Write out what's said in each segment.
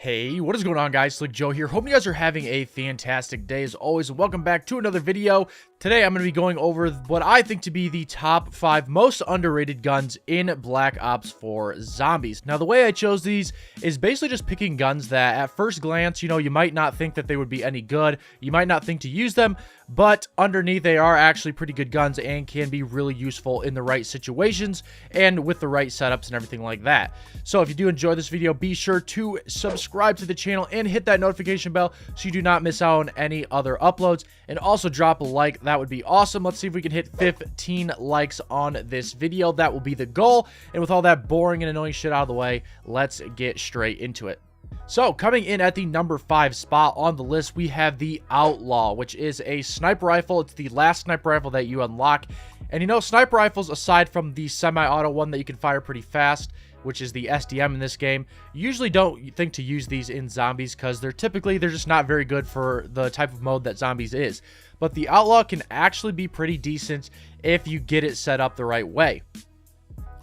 Hey, what is going on, guys? Slick Joe here. Hope you guys are having a fantastic day as always, and welcome back to another video. Today I'm going to be going over what I think to be the top 5 most underrated guns in Black Ops 4 Zombies. Now, the way I chose these is basically just picking guns that at first glance, you might not think that they would be any good. You might not think to use them, but underneath they are actually pretty good guns and can be really useful in the right situations and with the right setups and everything like that. So if you do enjoy this video, be sure to subscribe to the channel and hit that notification bell so you do not miss out on any other uploads, and also drop a like. That would be awesome. Let's see if we can hit 15 likes on this video. That will be the goal. And with all that boring and annoying shit out of the way, let's get straight into it. So, coming in at the number 5 spot on the list, we have the Outlaw, which is a sniper rifle. It's the last sniper rifle that you unlock. And sniper rifles, aside from the semi-auto one that you can fire pretty fast, which is the SDM in this game, you usually don't think to use these in Zombies because they're just not very good for the type of mode that Zombies is. But the Outlaw can actually be pretty decent if you get it set up the right way.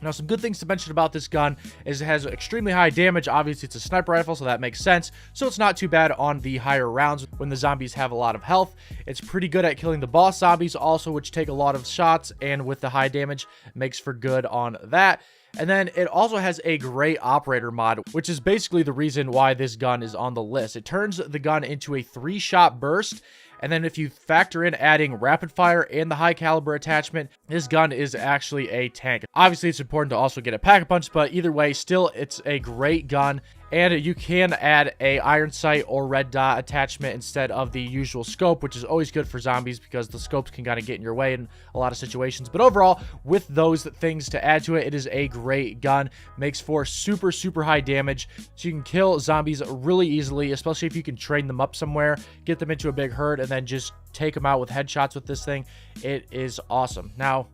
Now, some good things to mention about this gun is it has extremely high damage. Obviously, it's a sniper rifle, so that makes sense. So it's not too bad on the higher rounds when the zombies have a lot of health. It's pretty good at killing the boss zombies also, which take a lot of shots, and with the high damage, makes for good on that. And then it also has a great operator mod, which is basically the reason why this gun is on the list. It turns the gun into a 3-shot burst. And then if you factor in adding rapid fire and the high caliber attachment, this gun is actually a tank. Obviously, it's important to also get a pack-a-punch, but either way, still, it's a great gun. And you can add a iron sight or red dot attachment instead of the usual scope, which is always good for zombies because the scopes can kind of get in your way in a lot of situations. But overall, with those things to add to it, it is a great gun. Makes for super, super high damage. So you can kill zombies really easily, especially if you can train them up somewhere, get them into a big herd, and then just take them out with headshots with this thing. It is awesome. Now,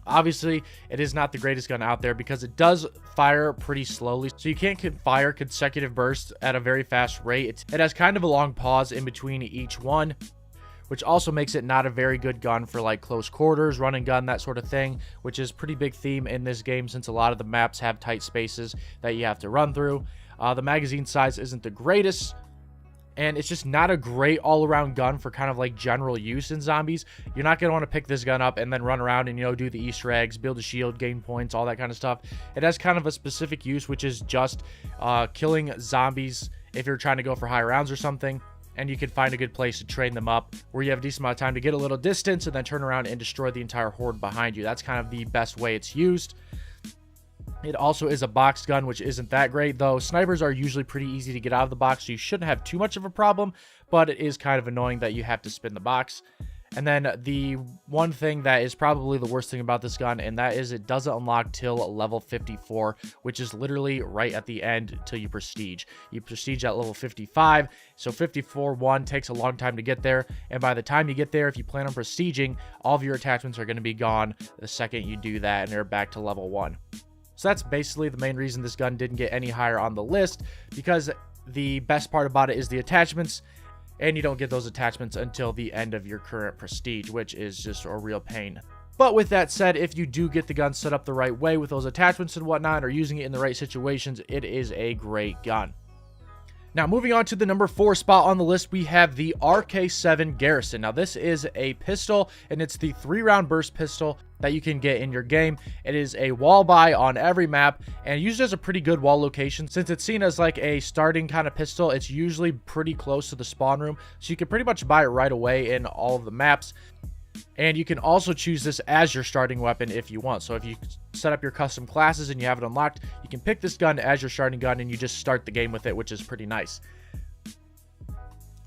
obviously, it is not the greatest gun out there because it does fire pretty slowly. So you can't fire consecutive bursts at a very fast rate. It has kind of a long pause in between each one, which also makes it not a very good gun for like close quarters, run and gun, that sort of thing, which is pretty big theme in this game since a lot of the maps have tight spaces that you have to run through. The magazine size isn't the greatest, and it's just not a great all-around gun for kind of like general use in zombies. You're not going to want to pick this gun up and then run around and, do the Easter eggs, build a shield, gain points, all that kind of stuff. It has kind of a specific use, which is just killing zombies if you're trying to go for high rounds or something. And you can find a good place to train them up where you have a decent amount of time to get a little distance and then turn around and destroy the entire horde behind you. That's kind of the best way it's used. It also is a box gun, which isn't that great, though. Snipers are usually pretty easy to get out of the box, so you shouldn't have too much of a problem, but it is kind of annoying that you have to spin the box. And then the one thing that is probably the worst thing about this gun, and that is it doesn't unlock till level 54, which is literally right at the end till you prestige. You prestige at level 55, so 54-1 takes a long time to get there, and by the time you get there, if you plan on prestiging, all of your attachments are going to be gone the second you do that, and they're back to level 1. So that's basically the main reason this gun didn't get any higher on the list, because the best part about it is the attachments, and you don't get those attachments until the end of your current prestige, which is just a real pain. But with that said, if you do get the gun set up the right way with those attachments and whatnot, or using it in the right situations, it is a great gun. Now, moving on to the number 4 spot on the list, we have the RK7 Garrison. Now, this is a pistol, and it's the 3-round burst pistol that you can get in your game. It is a wall buy on every map, and used as a pretty good wall location. Since it's seen as like a starting kind of pistol, it's usually pretty close to the spawn room, so you can pretty much buy it right away in all of the maps. And you can also choose this as your starting weapon if you want. So if you set up your custom classes and you have it unlocked, you can pick this gun as your starting gun and you just start the game with it, which is pretty nice.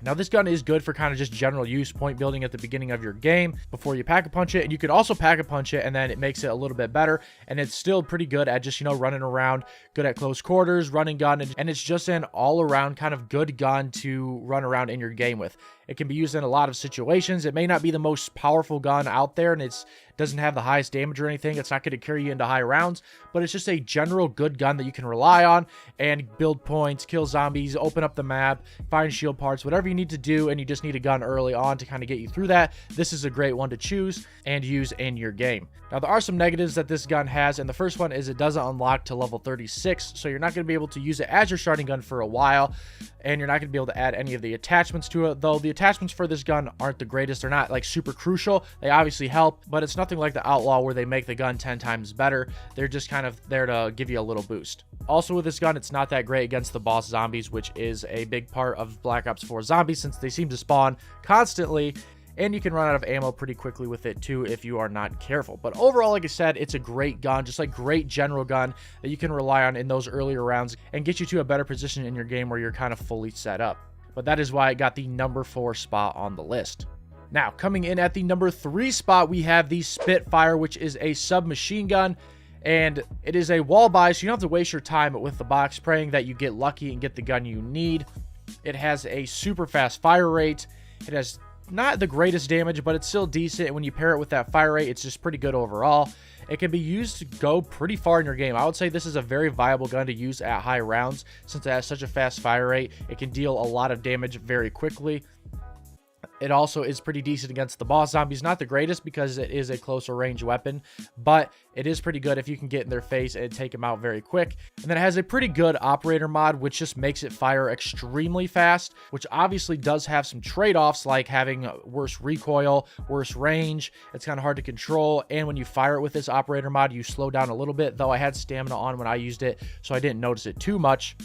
Now, this gun is good for kind of just general use, point building at the beginning of your game before you pack-a-punch it. And you could also pack-a-punch it, and then it makes it a little bit better. And it's still pretty good at just, running around, good at close quarters, running gun. And it's just an all-around kind of good gun to run around in your game with. It can be used in a lot of situations. It may not be the most powerful gun out there, and it doesn't have the highest damage or anything. It's not going to carry you into high rounds, but it's just a general good gun that you can rely on and build points, kill zombies, open up the map, find shield parts, whatever you need to do and you just need a gun early on to kind of get you through that, this is a great one to choose and use in your game. Now, there are some negatives that this gun has, and the first one is it doesn't unlock to level 36, so you're not going to be able to use it as your starting gun for a while, and you're not going to be able to add any of the attachments to it, though the attachments for this gun aren't the greatest. They're not like super crucial. They obviously help, but it's nothing like the Outlaw where they make the gun 10 times better. They're just kind of there to give you a little boost. Also, with this gun, it's not that great against the boss zombies, which is a big part of Black Ops 4 zombies since they seem to spawn constantly, and you can run out of ammo pretty quickly with it too if you are not careful. But overall, like I said, it's a great gun, just like great general gun that you can rely on in those earlier rounds and get you to a better position in your game where you're kind of fully set up. But that is why it got the number 4 spot on the list. Now, coming in at the number 3 spot, we have the Spitfire, which is a submachine gun. And it is a wall buy, so you don't have to waste your time with the box praying that you get lucky and get the gun you need. It has a super fast fire rate. It has not the greatest damage, but it's still decent. And when you pair it with that fire rate, it's just pretty good overall. It can be used to go pretty far in your game. I would say this is a very viable gun to use at high rounds since it has such a fast fire rate. It can deal a lot of damage very quickly. It also is pretty decent against the boss zombies. Not the greatest because it is a closer range weapon, but it is pretty good if you can get in their face and take them out very quick. And then it has a pretty good operator mod, which just makes it fire extremely fast, which obviously does have some trade-offs like having worse recoil, worse range. It's kind of hard to control. And when you fire it with this operator mod, you slow down a little bit, though I had stamina on when I used it, so I didn't notice it too much.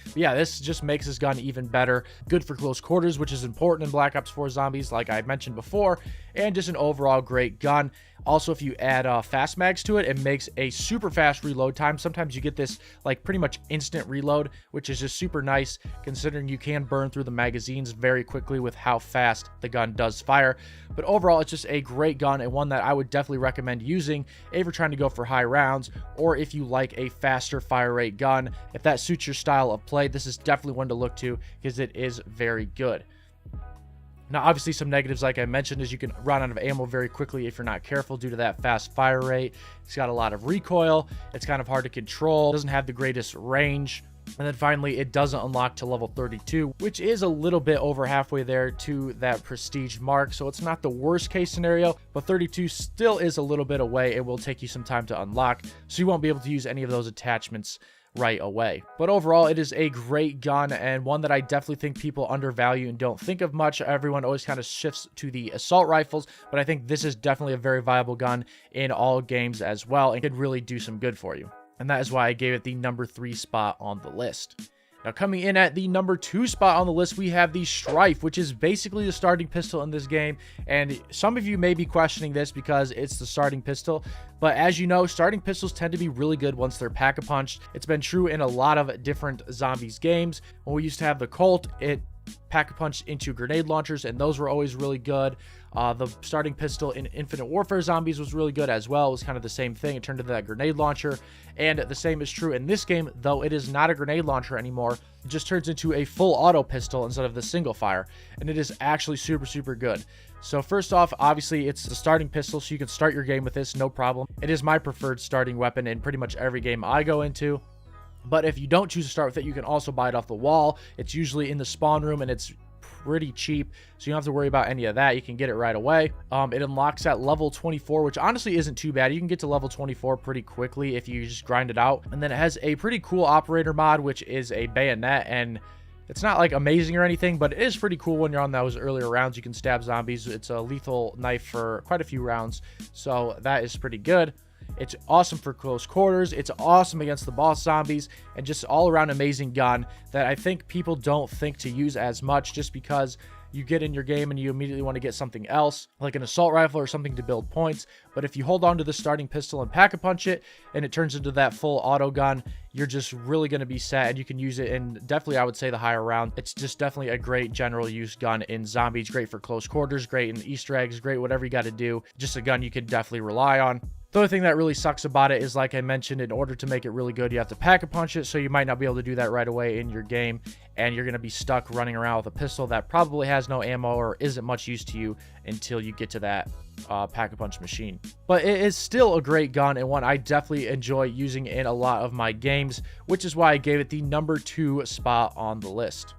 But yeah, this just makes this gun even better. Good for close quarters, which is important in Black Ops 4 Zombies, like I mentioned before, and just an overall great gun. Also, if you add fast mags to it, it makes a super fast reload time. Sometimes you get this like pretty much instant reload, which is just super nice considering you can burn through the magazines very quickly with how fast the gun does fire. But overall, it's just a great gun and one that I would definitely recommend using if you're trying to go for high rounds or if you like a faster fire rate gun. If that suits your style of play, this is definitely one to look to because it is very good. Now, obviously, some negatives, like I mentioned, is you can run out of ammo very quickly if you're not careful due to that fast fire rate. It's got a lot of recoil. It's kind of hard to control. It doesn't have the greatest range. And then finally, it doesn't unlock to level 32, which is a little bit over halfway there to that prestige mark. So it's not the worst case scenario, but 32 still is a little bit away. It will take you some time to unlock, so you won't be able to use any of those attachments right away. But overall, it is a great gun and one that I definitely think people undervalue and don't think of much. Everyone always kind of shifts to the assault rifles, but I think this is definitely a very viable gun in all games as well and could really do some good for you. And that is why I gave it the number 3 spot on the list. Now, coming in at the number 2 spot on the list, we have the Strife, which is basically the starting pistol in this game. And some of you may be questioning this because it's the starting pistol. But as you know, starting pistols tend to be really good once they're pack-a-punched. It's been true in a lot of different zombies games. When we used to have the Colt, it pack-a-punched into grenade launchers, and those were always really good. The starting pistol in Infinite Warfare Zombies was really good as well. It was kind of the same thing. It turned into that grenade launcher. And the same is true in this game, though it is not a grenade launcher anymore. It just turns into a full auto pistol instead of the single fire. And it is actually super, super good. So first off, obviously, it's the starting pistol, so you can start your game with this, no problem. It is my preferred starting weapon in pretty much every game I go into. But if you don't choose to start with it, you can also buy it off the wall. It's usually in the spawn room, and it's pretty cheap, so you don't have to worry about any of that. You can get it right away. It unlocks at level 24, which honestly isn't too bad. You can get to level 24 pretty quickly if you just grind it out. And then it has a pretty cool operator mod, which is a bayonet, and it's not like amazing or anything, but it is pretty cool when you're on those earlier rounds. You can stab zombies. It's a lethal knife for quite a few rounds, so that is pretty good. It's awesome for close quarters. It's awesome against the boss zombies, and just all around amazing gun that I think people don't think to use as much just because you get in your game and you immediately want to get something else like an assault rifle or something to build points. But if you hold on to the starting pistol and pack-a-punch it and it turns into that full auto gun, you're just really going to be set, and you can use it in definitely, I would say, the higher round. It's just definitely a great general use gun in zombies. Great for close quarters, great in Easter eggs, great whatever you got to do. Just a gun you can definitely rely on. The only thing that really sucks about it is, like I mentioned, in order to make it really good, you have to pack-a-punch it, so you might not be able to do that right away in your game, and you're going to be stuck running around with a pistol that probably has no ammo or isn't much use to you until you get to that pack-a-punch machine. But it is still a great gun and one I definitely enjoy using in a lot of my games, which is why I gave it the number 2 spot on the list.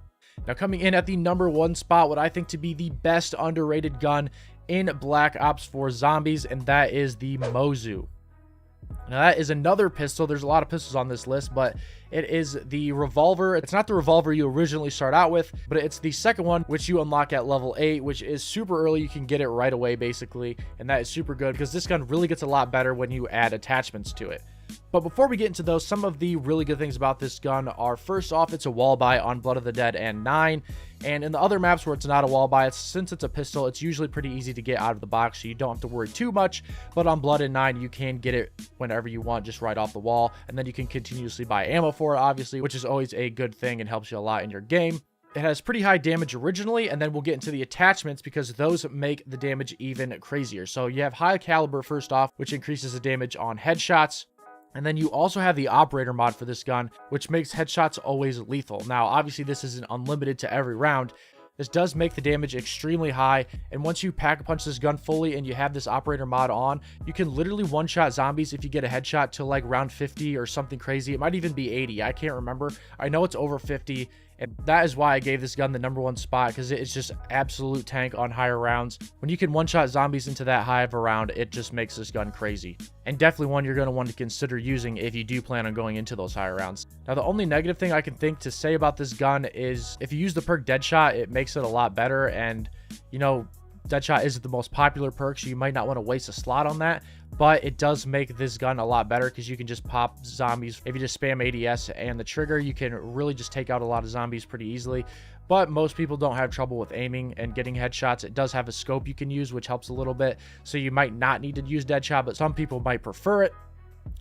Now, coming in at the number 1 spot, what I think to be the best underrated gun in Black Ops 4 Zombies, and that is the Mozu. Now, that is another pistol. There's a lot of pistols on this list, but it is the revolver. It's not the revolver you originally start out with, but it's the second one, which you unlock at level 8, which is super early. You can get it right away, basically, and that is super good because this gun really gets a lot better when you add attachments to it. But before we get into those, some of the really good things about this gun are, first off, it's a wall buy on Blood of the Dead and 9. And in the other maps where it's not a wall buy, since it's a pistol, it's usually pretty easy to get out of the box, so you don't have to worry too much. But on Blood and 9, you can get it whenever you want, just right off the wall. And then you can continuously buy ammo for it, obviously, which is always a good thing and helps you a lot in your game. It has pretty high damage originally, and then we'll get into the attachments because those make the damage even crazier. So you have high caliber first off, which increases the damage on headshots. And then you also have the operator mod for this gun, which makes headshots always lethal. Now, obviously, this isn't unlimited to every round. This does make the damage extremely high, and once you pack-a-punch this gun fully and you have this operator mod on, you can literally one-shot zombies if you get a headshot to like round 50 or something crazy. It might even be 80. I can't remember. I know it's over 50, and that is why I gave this gun the number 1 spot, because it's just absolute tank on higher rounds. When you can one-shot zombies into that high of a round, it just makes this gun crazy. And definitely one you're going to want to consider using if you do plan on going into those higher rounds. Now, the only negative thing I can think to say about this gun is if you use the perk Deadshot, it makes it a lot better. And, you know, Deadshot isn't the most popular perk, so you might not want to waste a slot on that. But it does make this gun a lot better because you can just pop zombies. If you just spam ADS and the trigger, you can really just take out a lot of zombies pretty easily. But most people don't have trouble with aiming and getting headshots. It does have a scope you can use, which helps a little bit. So you might not need to use Deadshot, but some people might prefer it.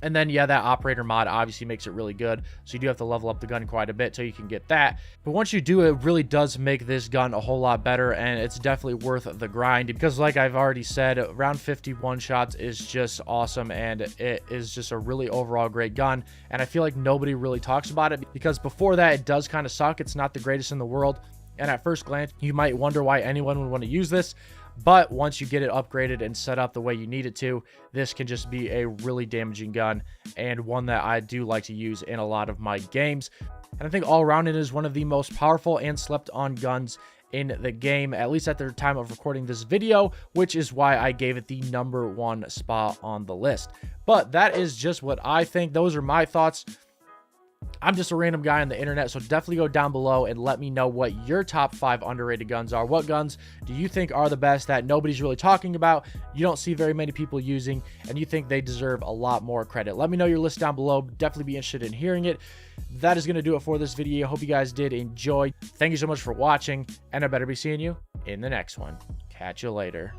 And then, yeah, that operator mod obviously makes it really good. So you do have to level up the gun quite a bit till you can get that. But once you do, it really does make this gun a whole lot better. And it's definitely worth the grind. Because like I've already said, round 51 shots is just awesome. And it is just a really overall great gun. And I feel like nobody really talks about it. Because before that, it does kind of suck. It's not the greatest in the world. And at first glance, you might wonder why anyone would want to use this. But once you get it upgraded and set up the way you need it to, this can just be a really damaging gun and one that I do like to use in a lot of my games. And I think all around it is one of the most powerful and slept on guns in the game, at least at the time of recording this video, which is why I gave it the number 1 spot on the list. But that is just what I think. Those are my thoughts. I'm just a random guy on the internet, so definitely go down below and let me know what your top 5 underrated guns are. What guns do you think are the best that nobody's really talking about, you don't see very many people using, and you think they deserve a lot more credit? Let me know your list down below. Definitely be interested in hearing it. That is going to do it for this video. Hope you guys did enjoy. Thank you so much for watching, and I better be seeing you in the next one. Catch you later.